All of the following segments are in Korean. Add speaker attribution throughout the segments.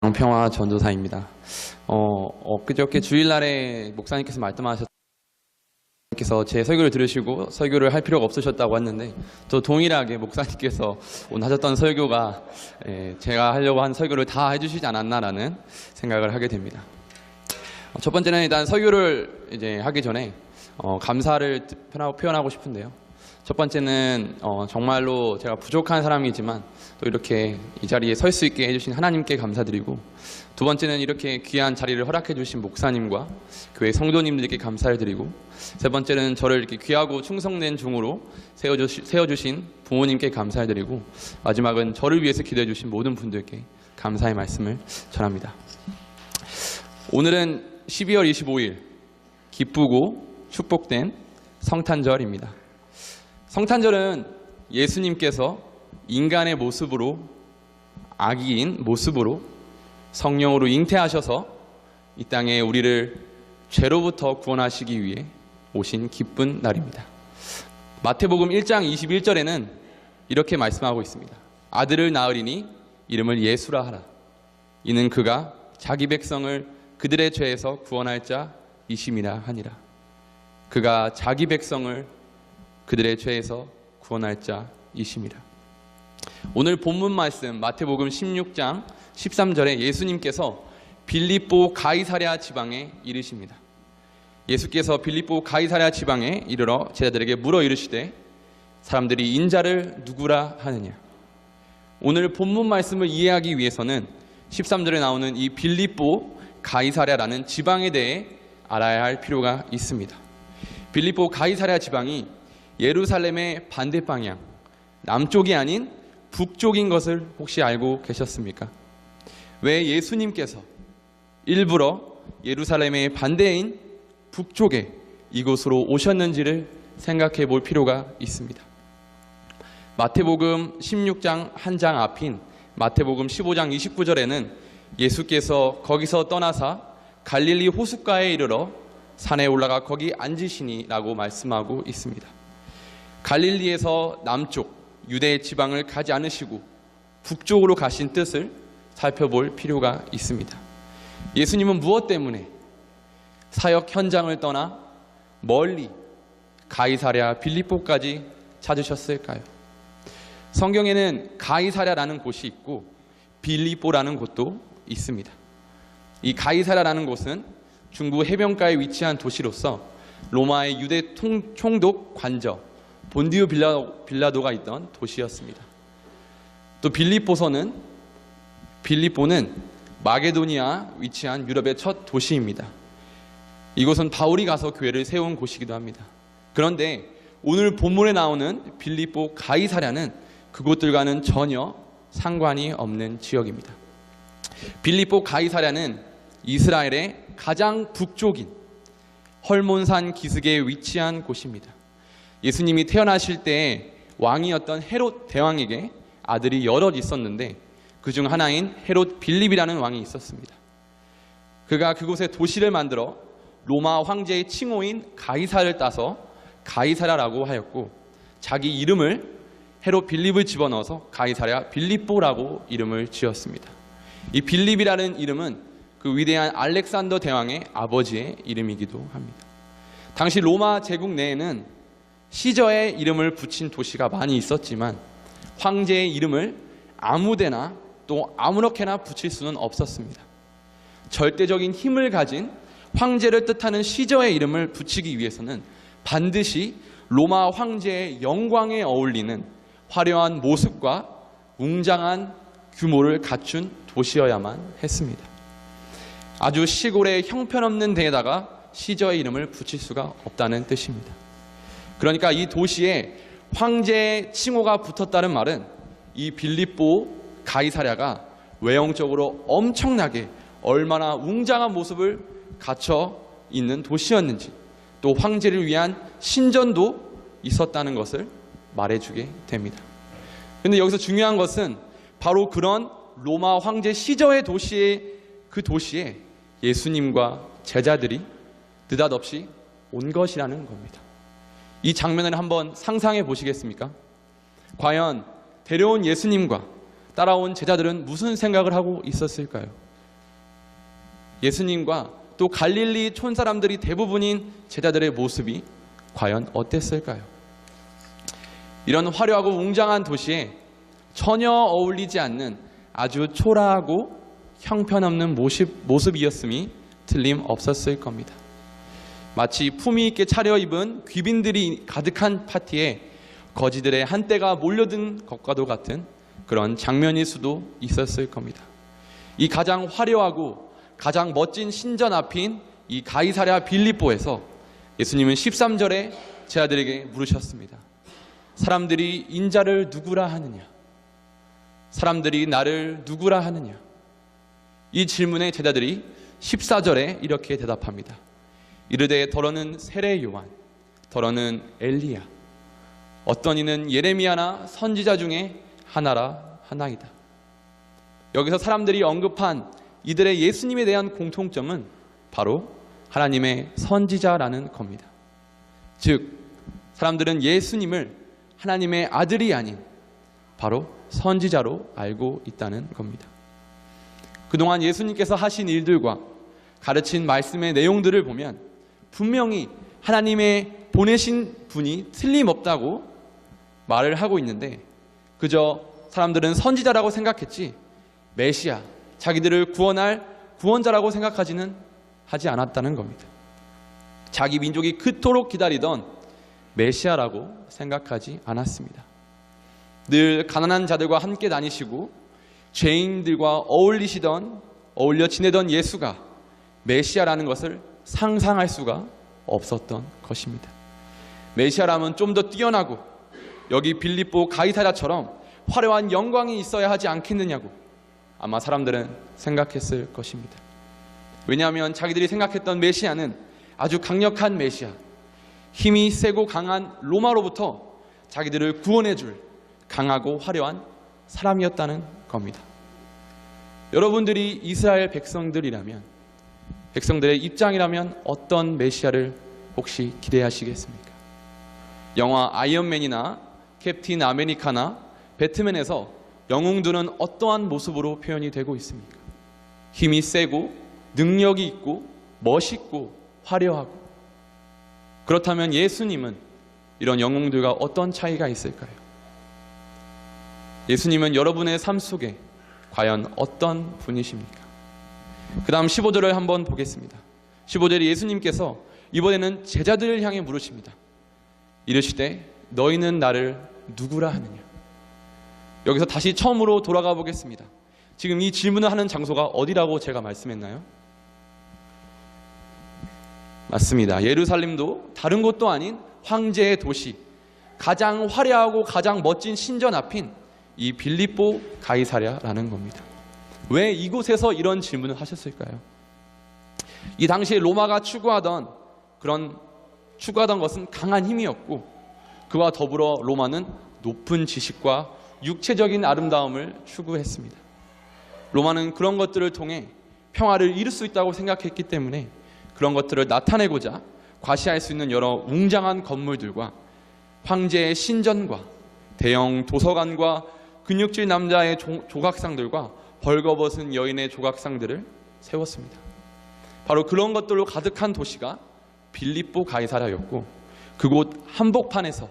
Speaker 1: 양평화 전도사입니다. 그저께 주일날에 목사님께서 말씀하셨 제 설교를 들으시고 설교를 할 필요가 없으셨다고 했는데, 또 동일하게 목사님께서 오늘 하셨던 설교가 제가 하려고 한 설교를 다 해주시지 않았나라는 생각을 하게 됩니다. 첫 번째는 일단 설교를 이제 하기 전에 감사를 표현하고 싶은데요. 첫 번째는 정말로 제가 부족한 사람이지만 또 이렇게 이 자리에 설 수 있게 해주신 하나님께 감사드리고, 두 번째는 이렇게 귀한 자리를 허락해 주신 목사님과 교회 성도님들께 감사를 드리고, 세 번째는 저를 이렇게 귀하고 충성된 종으로 세워주신 부모님께 감사를 드리고, 마지막은 저를 위해서 기도해 주신 모든 분들께 감사의 말씀을 전합니다. 오늘은 12월 25일 기쁘고 축복된 성탄절입니다. 성탄절은 예수님께서 인간의 모습으로, 아기인 모습으로 성령으로 잉태하셔서 이 땅에 우리를 죄로부터 구원하시기 위해 오신 기쁜 날입니다. 마태복음 1장 21절에는 이렇게 말씀하고 있습니다. 아들을 낳으리니 이름을 예수라 하라. 이는 그가 자기 백성을 그들의 죄에서 구원할 자이심이라 하니라. 그가 자기 백성을 그들의 죄에서 구원할 자이심이라. 오늘 본문 말씀 마태복음 16장 13절에 예수님께서 빌립보 가이사랴 지방에 이르십니다. 예수께서 빌립보 가이사랴 지방에 이르러 제자들에게 물어 이르시되 사람들이 인자를 누구라 하느냐. 오늘 본문 말씀을 이해하기 위해서는 13절에 나오는 이 빌립보 가이사랴라는 지방에 대해 알아야 할 필요가 있습니다. 빌립보 가이사랴 지방이 예루살렘의 반대 방향, 남쪽이 아닌 북쪽인 것을 혹시 알고 계셨습니까? 왜 예수님께서 일부러 예루살렘의 반대인 북쪽에 이곳으로 오셨는지를 생각해 볼 필요가 있습니다. 마태복음 16장 한 장 앞인 마태복음 15장 29절에는 예수께서 거기서 떠나사 갈릴리 호숫가에 이르러 산에 올라가 거기 앉으시니 라고 말씀하고 있습니다. 갈릴리에서 남쪽 유대 지방을 가지 않으시고 북쪽으로 가신 뜻을 살펴볼 필요가 있습니다. 예수님은 무엇 때문에 사역 현장을 떠나 멀리 가이사랴 빌립보까지 찾으셨을까요? 성경에는 가이사랴라는 곳이 있고 빌립보라는 곳도 있습니다. 이 가이사랴라는 곳은 중부 해변가에 위치한 도시로서 로마의 유대 총독 관저 본디우 빌라도가 있던 도시였습니다. 또 빌립보는 마게도니아 위치한 유럽의 첫 도시입니다. 이곳은 바울이 가서 교회를 세운 곳이기도 합니다. 그런데 오늘 본문에 나오는 빌립보 가이사랴는 그곳들과는 전혀 상관이 없는 지역입니다. 빌립보 가이사랴는 이스라엘의 가장 북쪽인 헐몬산 기슭에 위치한 곳입니다. 예수님이 태어나실 때 왕이었던 헤롯 대왕에게 아들이 여럿 있었는데 그중 하나인 헤롯 빌립이라는 왕이 있었습니다. 그가 그곳에 도시를 만들어 로마 황제의 칭호인 가이사를 따서 가이사랴라고 하였고, 자기 이름을 헤롯 빌립을 집어넣어서 가이사랴 빌립보라고 이름을 지었습니다. 이 빌립이라는 이름은 그 위대한 알렉산더 대왕의 아버지의 이름이기도 합니다. 당시 로마 제국 내에는 시저의 이름을 붙인 도시가 많이 있었지만 황제의 이름을 아무데나 또 아무렇게나 붙일 수는 없었습니다. 절대적인 힘을 가진 황제를 뜻하는 시저의 이름을 붙이기 위해서는 반드시 로마 황제의 영광에 어울리는 화려한 모습과 웅장한 규모를 갖춘 도시여야만 했습니다. 아주 시골의 형편없는 데에다가 시저의 이름을 붙일 수가 없다는 뜻입니다. 그러니까 이 도시에 황제의 칭호가 붙었다는 말은 이 빌립보 가이사랴가 외형적으로 엄청나게 얼마나 웅장한 모습을 갖춰 있는 도시였는지, 또 황제를 위한 신전도 있었다는 것을 말해주게 됩니다. 그런데 여기서 중요한 것은 바로 그런 로마 황제 시저의 그 도시에 예수님과 제자들이 느닷없이 온 것이라는 겁니다. 이 장면을 한번 상상해 보시겠습니까? 과연 데려온 예수님과 따라온 제자들은 무슨 생각을 하고 있었을까요? 예수님과 또 갈릴리 촌사람들이 대부분인 제자들의 모습이 과연 어땠을까요? 이런 화려하고 웅장한 도시에 전혀 어울리지 않는 아주 초라하고 형편없는 모습이었음이 틀림없었을 겁니다. 마치 품위 있게 차려입은 귀빈들이 가득한 파티에 거지들의 한때가 몰려든 것과도 같은 그런 장면일 수도 있었을 겁니다. 이 가장 화려하고 가장 멋진 신전 앞인 이 가이사랴 빌립보에서 예수님은 13절에 제자들에게 물으셨습니다. 사람들이 인자를 누구라 하느냐? 사람들이 나를 누구라 하느냐? 이 질문에 제자들이 14절에 이렇게 대답합니다. 이르되 더러는 세례 요한, 더러는 엘리야, 어떤 이는 예레미야나 선지자 중에 하나라 하나이다. 여기서 사람들이 언급한 이들의 예수님에 대한 공통점은 바로 하나님의 선지자라는 겁니다. 즉, 사람들은 예수님을 하나님의 아들이 아닌 바로 선지자로 알고 있다는 겁니다. 그동안 예수님께서 하신 일들과 가르친 말씀의 내용들을 보면 분명히 하나님의 보내신 분이 틀림없다고 말을 하고 있는데 그저 사람들은 선지자라고 생각했지 메시아, 자기들을 구원할 구원자라고 생각하지는 하지 않았다는 겁니다. 자기 민족이 그토록 기다리던 메시아라고 생각하지 않았습니다. 늘 가난한 자들과 함께 다니시고 죄인들과 어울려 지내던 예수가 메시아라는 것을 상상할 수가 없었던 것입니다. 메시아라면 좀 더 뛰어나고 여기 빌립보 가이사랴처럼 화려한 영광이 있어야 하지 않겠느냐고 아마 사람들은 생각했을 것입니다. 왜냐하면 자기들이 생각했던 메시아는 아주 강력한 메시아, 힘이 세고 강한 로마로부터 자기들을 구원해줄 강하고 화려한 사람이었다는 겁니다. 여러분들이 이스라엘 백성들이라면, 백성들의 입장이라면 어떤 메시아를 혹시 기대하시겠습니까? 영화 아이언맨이나 캡틴 아메리카나 배트맨에서 영웅들은 어떠한 모습으로 표현이 되고 있습니까? 힘이 세고 능력이 있고 멋있고 화려하고. 그렇다면 예수님은 이런 영웅들과 어떤 차이가 있을까요? 예수님은 여러분의 삶 속에 과연 어떤 분이십니까? 그 다음 15절을 한번 보겠습니다. 15절에 예수님께서 이번에는 제자들을 향해 물으십니다. 이르시되 너희는 나를 누구라 하느냐? 여기서 다시 처음으로 돌아가 보겠습니다. 지금 이 질문을 하는 장소가 어디라고 제가 말씀했나요? 맞습니다. 예루살렘도 다른 곳도 아닌 황제의 도시, 가장 화려하고 가장 멋진 신전 앞인 이 빌립보 가이사랴라는 겁니다. 왜 이곳에서 이런 질문을 하셨을까요? 이 당시에 로마가 추구하던 것은 강한 힘이었고 그와 더불어 로마는 높은 지식과 육체적인 아름다움을 추구했습니다. 로마는 그런 것들을 통해 평화를 이룰 수 있다고 생각했기 때문에 그런 것들을 나타내고자 과시할 수 있는 여러 웅장한 건물들과 황제의 신전과 대형 도서관과 근육질 남자의 조각상들과 벌거벗은 여인의 조각상들을 세웠습니다. 바로 그런 것들로 가득한 도시가 빌립보 가이사랴였고 그곳 한복판에서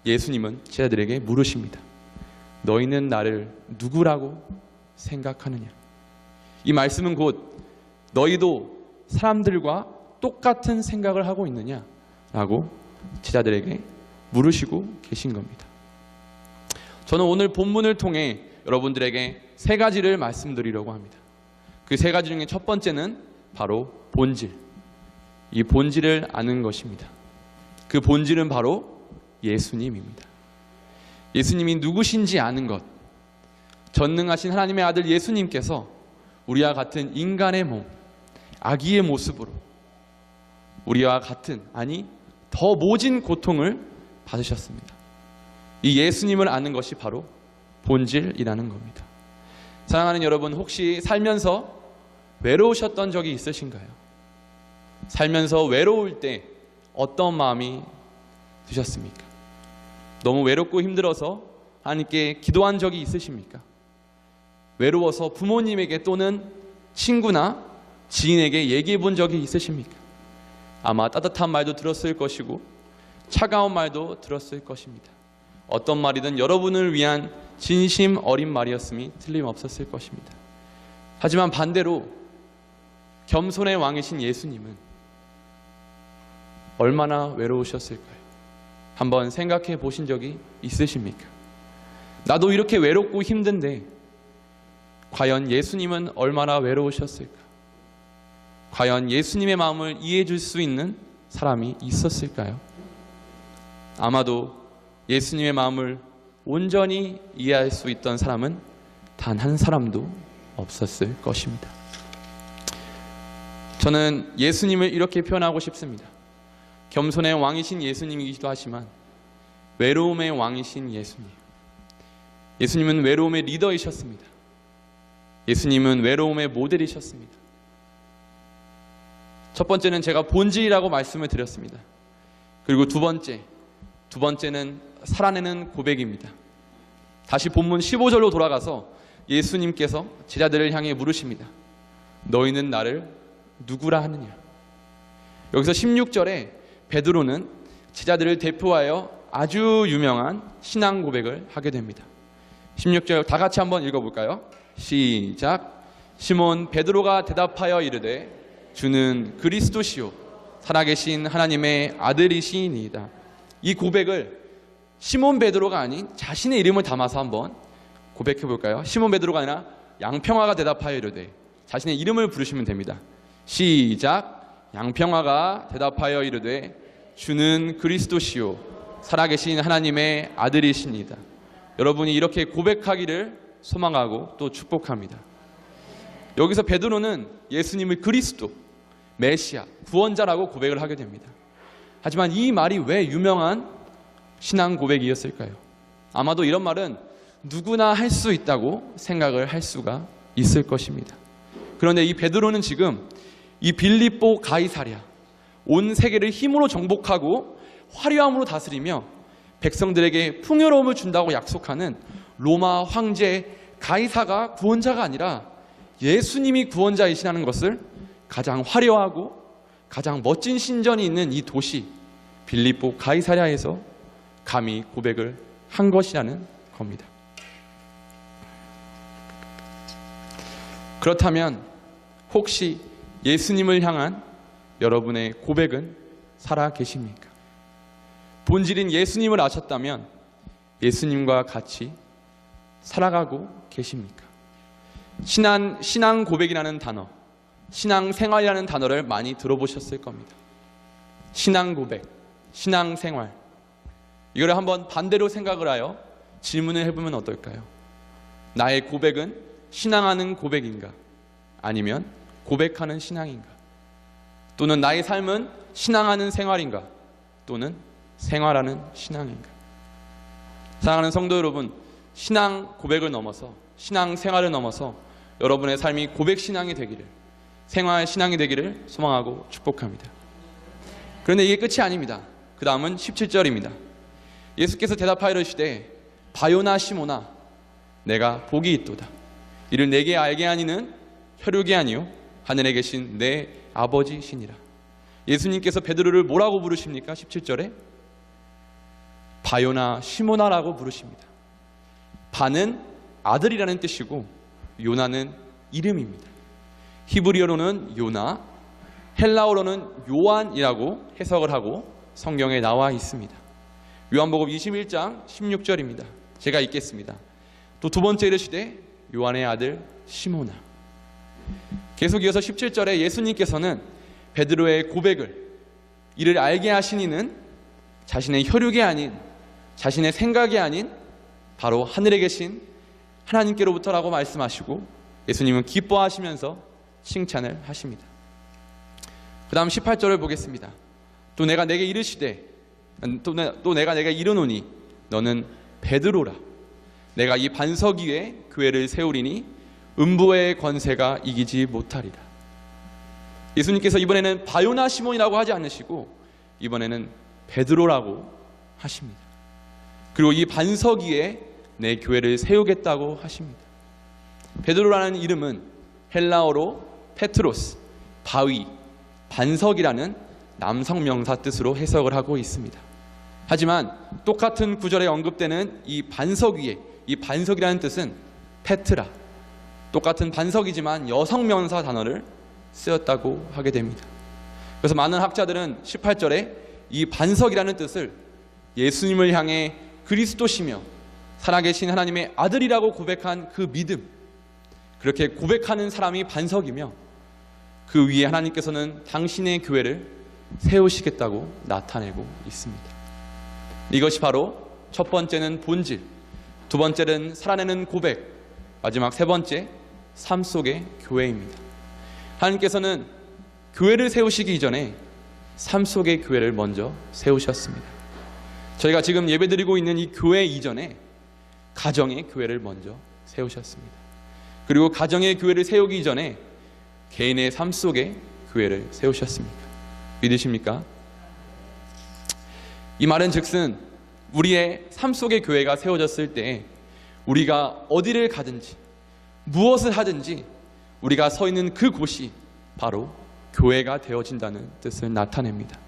Speaker 1: 예수님은 제자들에게 물으십니다. 너희는 나를 누구라고 생각하느냐? 이 말씀은 곧 너희도 사람들과 똑같은 생각을 하고 있느냐라고 제자들에게 물으시고 계신 겁니다. 저는 오늘 본문을 통해 여러분들에게 세 가지를 말씀드리려고 합니다. 그 세 가지 중에 첫 번째는 바로 본질. 이 본질을 아는 것입니다. 그 본질은 바로 예수님입니다. 예수님이 누구신지 아는 것. 전능하신 하나님의 아들 예수님께서 우리와 같은 인간의 몸, 아기의 모습으로 우리와 같은, 아니 더 모진 고통을 받으셨습니다. 이 예수님을 아는 것이 바로 본질이라는 겁니다. 사랑하는 여러분, 혹시 살면서 외로우셨던 적이 있으신가요? 살면서 외로울 때 어떤 마음이 드셨습니까? 너무 외롭고 힘들어서 하나님께 기도한 적이 있으십니까? 외로워서 부모님에게 또는 친구나 지인에게 얘기해 본 적이 있으십니까? 아마 따뜻한 말도 들었을 것이고 차가운 말도 들었을 것입니다. 어떤 말이든 여러분을 위한 진심 어린 말이었음이 틀림없었을 것입니다. 하지만 반대로 겸손의 왕이신 예수님은 얼마나 외로우셨을까요? 한번 생각해 보신 적이 있으십니까? 나도 이렇게 외롭고 힘든데 과연 예수님은 얼마나 외로우셨을까? 과연 예수님의 마음을 이해해 줄 수 있는 사람이 있었을까요? 아마도 예수님의 마음을 온전히 이해할 수 있던 사람은 단 한 사람도 없었을 것입니다. 저는 예수님을 이렇게 표현하고 싶습니다. 겸손의 왕이신 예수님이기도 하지만 외로움의 왕이신 예수님. 예수님은 외로움의 리더이셨습니다. 예수님은 외로움의 모델이셨습니다. 첫 번째는 제가 본질이라고 말씀을 드렸습니다. 그리고 두 번째는 살아내는 고백입니다. 다시 본문 15절로 돌아가서 예수님께서 제자들을 향해 물으십니다. 너희는 나를 누구라 하느냐? 여기서 16절에 베드로는 제자들을 대표하여 아주 유명한 신앙 고백을 하게 됩니다. 16절 다 같이 한번 읽어볼까요? 시작. 시몬 베드로가 대답하여 이르되 주는 그리스도시요 살아계신 하나님의 아들이시니이다. 이 고백을 시몬 베드로가 아닌 자신의 이름을 담아서 한번 고백해 볼까요? 시몬 베드로가 아니라 양평화가 대답하여 이르되 자신의 이름을 부르시면 됩니다. 시작. 양평화가 대답하여 이르되 주는 그리스도시요 살아계신 하나님의 아들이시니이다. 여러분이 이렇게 고백하기를 소망하고 또 축복합니다. 여기서 베드로는 예수님을 그리스도, 메시아, 구원자라고 고백을 하게 됩니다. 하지만 이 말이 왜 유명한 신앙 고백이었을까요? 아마도 이런 말은 누구나 할 수 있다고 생각을 할 수가 있을 것입니다. 그런데 이 베드로는 지금 이 빌립보 가이사랴, 온 세계를 힘으로 정복하고 화려함으로 다스리며 백성들에게 풍요로움을 준다고 약속하는 로마 황제 가이사가 구원자가 아니라 예수님이 구원자이시라는 것을 가장 화려하고 가장 멋진 신전이 있는 이 도시 빌립보 가이사랴에서 감히 고백을 한 것이라는 겁니다. 그렇다면 혹시 예수님을 향한 여러분의 고백은 살아 계십니까? 본질인 예수님을 아셨다면 예수님과 같이 살아가고 계십니까? 신앙 고백이라는 단어, 신앙생활이라는 단어를 많이 들어보셨을 겁니다. 신앙 고백, 신앙생활, 이걸 한번 반대로 생각을 하여 질문을 해보면 어떨까요? 나의 고백은 신앙하는 고백인가? 아니면 고백하는 신앙인가? 또는 나의 삶은 신앙하는 생활인가? 또는 생활하는 신앙인가? 사랑하는 성도 여러분, 신앙 고백을 넘어서, 신앙 생활을 넘어서 여러분의 삶이 고백 신앙이 되기를, 생활 신앙이 되기를 소망하고 축복합니다. 그런데 이게 끝이 아닙니다. 그 다음은 17절입니다. 예수께서 대답하여 이르시되 바요나 시모나 내가 복이 있도다. 이를 내게 알게 하니는 혈육이 아니요 하늘에 계신 내 아버지시니라. 예수님께서 베드로를 뭐라고 부르십니까? 17절에 바요나 시모나라고 부르십니다. 바는 아들이라는 뜻이고 요나는 이름입니다. 히브리어로는 요나, 헬라어로는 요한이라고 해석을 하고 성경에 나와 있습니다. 요한복음 21장 16절입니다. 제가 읽겠습니다. 또 두 번째 이르시되 요한의 아들 시모나. 계속 이어서 17절에 예수님께서는 베드로의 고백을, 이를 알게 하신 이는 자신의 혈육이 아닌, 자신의 생각이 아닌 바로 하늘에 계신 하나님께로부터라고 말씀하시고 예수님은 기뻐하시면서 칭찬을 하십니다. 그 다음 18절을 보겠습니다. 또 내가 내게 이르시되 또 내가 내게 이르노니 너는 베드로라. 내가 이 반석 위에 교회를 세우리니 음부의 권세가 이기지 못하리라. 예수님께서 이번에는 바요나 시몬이라고 하지 않으시고 이번에는 베드로라고 하십니다. 그리고 이 반석 위에 내 교회를 세우겠다고 하십니다. 베드로라는 이름은 헬라어로 페트로스, 바위, 반석이라는 남성 명사 뜻으로 해석을 하고 있습니다. 하지만 똑같은 구절에 언급되는 이 반석 위에, 이 반석이라는 뜻은 페트라, 똑같은 반석이지만 여성 명사 단어를 쓰였다고 하게 됩니다. 그래서 많은 학자들은 18절에 이 반석이라는 뜻을 예수님을 향해 그리스도시며 살아계신 하나님의 아들이라고 고백한 그 믿음, 그렇게 고백하는 사람이 반석이며 그 위에 하나님께서는 당신의 교회를 세우시겠다고 나타내고 있습니다. 이것이 바로 첫 번째는 본질, 두 번째는 살아내는 고백, 마지막 세 번째 삶 속의 교회입니다. 하나님께서는 교회를 세우시기 이전에 삶 속의 교회를 먼저 세우셨습니다. 저희가 지금 예배드리고 있는 이 교회 이전에 가정의 교회를 먼저 세우셨습니다. 그리고 가정의 교회를 세우기 이전에 개인의 삶 속에 교회를 세우셨습니까? 믿으십니까? 이 말은 즉슨 우리의 삶 속의 교회가 세워졌을 때 우리가 어디를 가든지 무엇을 하든지 우리가 서 있는 그곳이 바로 교회가 되어진다는 뜻을 나타냅니다.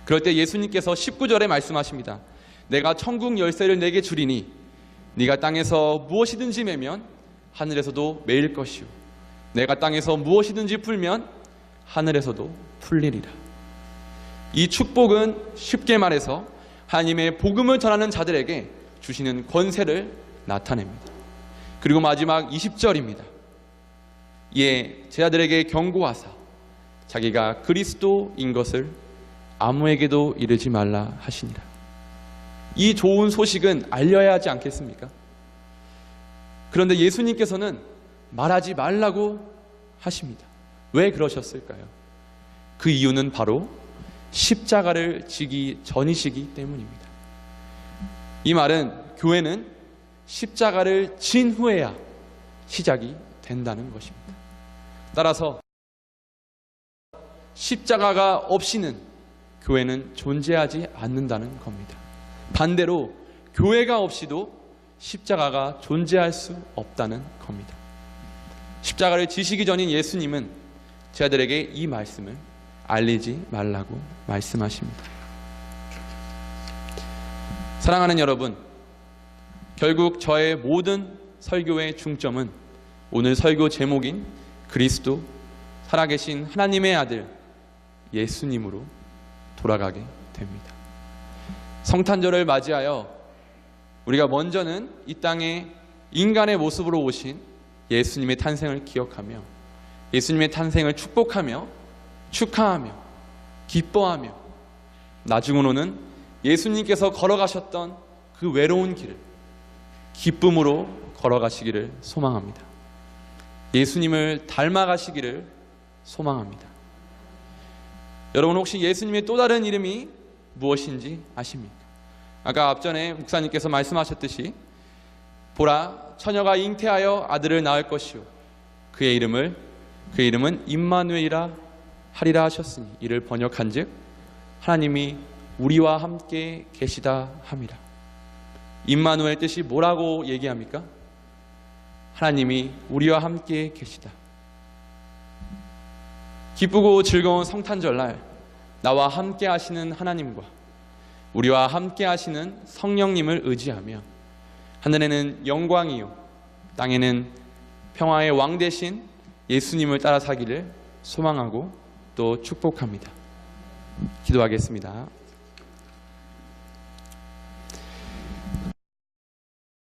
Speaker 1: 그럴 때 예수님께서 19절에 말씀하십니다. 내가 천국 열쇠를 내게 주리니 네가 땅에서 무엇이든지 매면 하늘에서도 매일 것이요 내가 땅에서 무엇이든지 풀면 하늘에서도 풀리리라. 이 축복은 쉽게 말해서 하나님의 복음을 전하는 자들에게 주시는 권세를 나타냅니다. 그리고 마지막 20절입니다. 이에 제자들에게 경고하사 자기가 그리스도인 것을 아무에게도 이르지 말라 하시니라. 이 좋은 소식은 알려야 하지 않겠습니까? 그런데 예수님께서는 말하지 말라고 하십니다. 왜 그러셨을까요? 그 이유는 바로 십자가를 지기 전이시기 때문입니다. 이 말은 교회는 십자가를 진 후에야 시작이 된다는 것입니다. 따라서 십자가가 없이는 교회는 존재하지 않는다는 겁니다. 반대로 교회가 없이도 십자가가 존재할 수 없다는 겁니다. 십자가를 지시기 전인 예수님은 제자들에게 이 말씀을 알리지 말라고 말씀하십니다. 사랑하는 여러분, 결국 저의 모든 설교의 중점은 오늘 설교 제목인 그리스도, 살아계신 하나님의 아들 예수님으로 돌아가게 됩니다. 성탄절을 맞이하여 우리가 먼저는 이 땅에 인간의 모습으로 오신 예수님의 탄생을 기억하며 예수님의 탄생을 축복하며 축하하며 기뻐하며 나중으로는 예수님께서 걸어가셨던 그 외로운 길을 기쁨으로 걸어가시기를 소망합니다. 예수님을 닮아가시기를 소망합니다. 여러분 혹시 예수님의 또 다른 이름이 무엇인지 아십니까? 아까 앞전에 목사님께서 말씀하셨듯이 보라 처녀가 잉태하여 아들을 낳을 것이요 그의 이름은 임마누엘이라 하리라 하셨으니 이를 번역한즉 하나님이 우리와 함께 계시다 함이라. 임마누엘 뜻이 뭐라고 얘기합니까? 하나님이 우리와 함께 계시다. 기쁘고 즐거운 성탄절날 나와 함께 하시는 하나님과 우리와 함께 하시는 성령님을 의지하며 하늘에는 영광이요 땅에는 평화의 왕 되신 예수님을 따라 사기를 소망하고 또 축복합니다. 기도하겠습니다.